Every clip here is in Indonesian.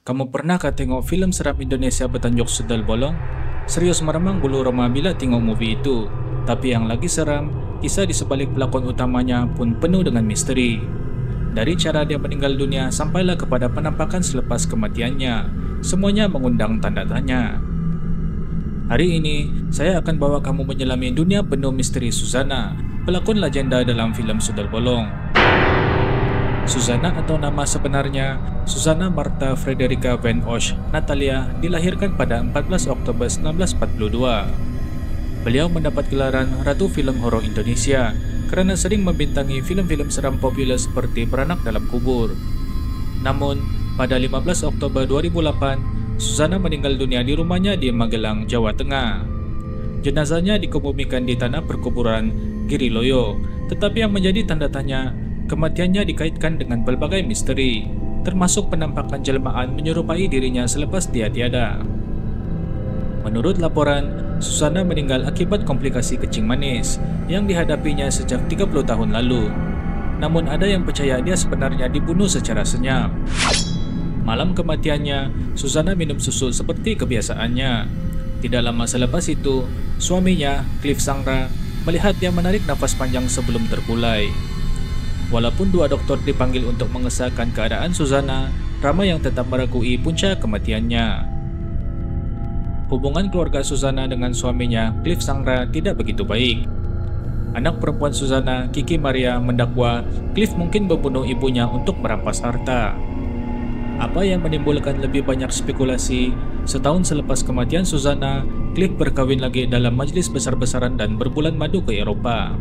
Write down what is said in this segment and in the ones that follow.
Kamu pernahkah tengok film seram Indonesia bertajuk Sundal Bolong? Serius meremang bulu roma bila tengok movie itu. Tapi yang lagi seram, kisah di sebalik pelakon utamanya pun penuh dengan misteri. Dari cara dia meninggal dunia sampailah kepada penampakan selepas kematiannya, semuanya mengundang tanda tanya. Hari ini, saya akan bawa kamu menyelami dunia penuh misteri Suzana, pelakon legenda dalam film Sundal Bolong. Suzana atau nama sebenarnya Suzana Martha Frederica van Osch Natalia dilahirkan pada 14 Oktober 1942. Beliau mendapat gelaran Ratu Film Horor Indonesia karena sering membintangi film-film seram populer seperti Beranak Dalam Kubur. Namun, pada 15 Oktober 2008, Suzana meninggal dunia di rumahnya di Magelang, Jawa Tengah. Jenazahnya dikebumikan di tanah perkuburan Giriloyo, tetapi yang menjadi tanda tanya, kematiannya dikaitkan dengan berbagai misteri, termasuk penampakan jelmaan menyerupai dirinya selepas dia tiada. Menurut laporan, Suzana meninggal akibat komplikasi kencing manis yang dihadapinya sejak 30 tahun lalu. Namun ada yang percaya dia sebenarnya dibunuh secara senyap. Malam kematiannya, Suzana minum susu seperti kebiasaannya. Tidak lama selepas itu, suaminya, Cliff Sangra, melihat dia menarik nafas panjang sebelum terkulai. Walaupun dua dokter dipanggil untuk mengesahkan keadaan Suzana, ramai yang tetap meragui punca kematiannya. Hubungan keluarga Suzana dengan suaminya, Cliff Sangra, tidak begitu baik. Anak perempuan Suzana, Kiki Maria, mendakwa Cliff mungkin membunuh ibunya untuk merampas harta. Apa yang menimbulkan lebih banyak spekulasi, setahun selepas kematian Suzana, Cliff berkawin lagi dalam majlis besar-besaran dan berbulan madu ke Eropa.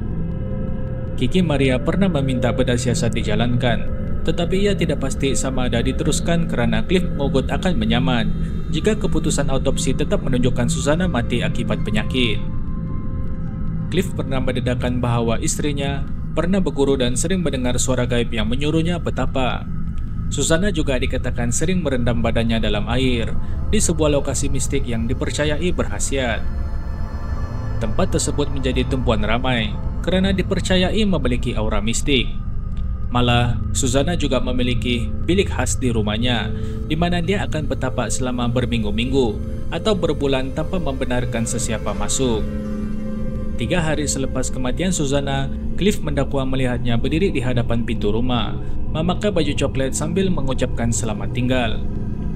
Kiki Maria pernah meminta bedah siasat dijalankan, tetapi ia tidak pasti sama ada diteruskan karena Cliff mengugut akan menyaman jika keputusan autopsi tetap menunjukkan Suzana mati akibat penyakit. Cliff pernah mendedahkan bahwa istrinya pernah berguru dan sering mendengar suara gaib yang menyuruhnya betapa. Suzana juga dikatakan sering merendam badannya dalam air di sebuah lokasi mistik yang dipercayai berkhasiat. Tempat tersebut menjadi tumpuan ramai karena dipercayai memiliki aura mistik. Malah, Suzana juga memiliki bilik khas di rumahnya, di mana dia akan bertapak selama berminggu-minggu atau berbulan tanpa membenarkan sesiapa masuk. 3 hari selepas kematian Suzana, Cliff mendakwa melihatnya berdiri di hadapan pintu rumah, memakai baju coklat sambil mengucapkan selamat tinggal.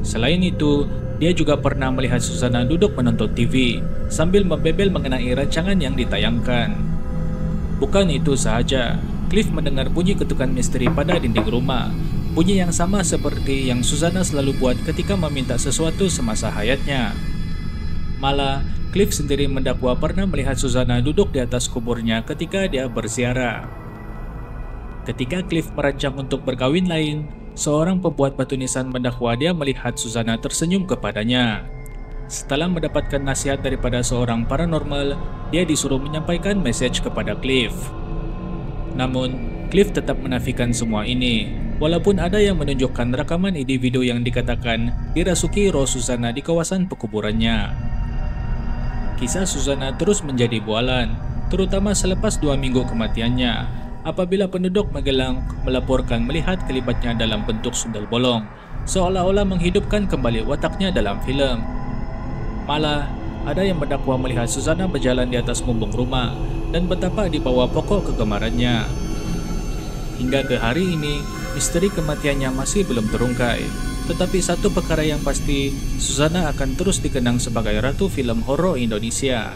Selain itu, dia juga pernah melihat Suzana duduk menonton TV sambil membebel mengenai rancangan yang ditayangkan. Bukan itu sahaja, Cliff mendengar bunyi ketukan misteri pada dinding rumah, bunyi yang sama seperti yang Suzana selalu buat ketika meminta sesuatu semasa hayatnya. Malah, Cliff sendiri mendakwa pernah melihat Suzana duduk di atas kuburnya ketika dia berziarah. Ketika Cliff merancang untuk berkawin lain, seorang pembuat batu nisan mendakwa dia melihat Suzana tersenyum kepadanya. Setelah mendapatkan nasihat daripada seorang paranormal, dia disuruh menyampaikan message kepada Cliff. Namun, Cliff tetap menafikan semua ini, walaupun ada yang menunjukkan rekaman individu yang dikatakan dirasuki roh Suzana di kawasan pekuburannya. Kisah Suzana terus menjadi bualan, terutama selepas 2 minggu kematiannya, apabila penduduk Magelang melaporkan melihat kelibatnya dalam bentuk sundal bolong, seolah-olah menghidupkan kembali wataknya dalam film. Malah, ada yang mendakwa melihat Suzana berjalan di atas mumbung rumah dan betapa di bawah pokok kegemarannya. Hingga ke hari ini, misteri kematiannya masih belum terungkai. Tetapi satu perkara yang pasti, Suzana akan terus dikenang sebagai Ratu Film Horor Indonesia.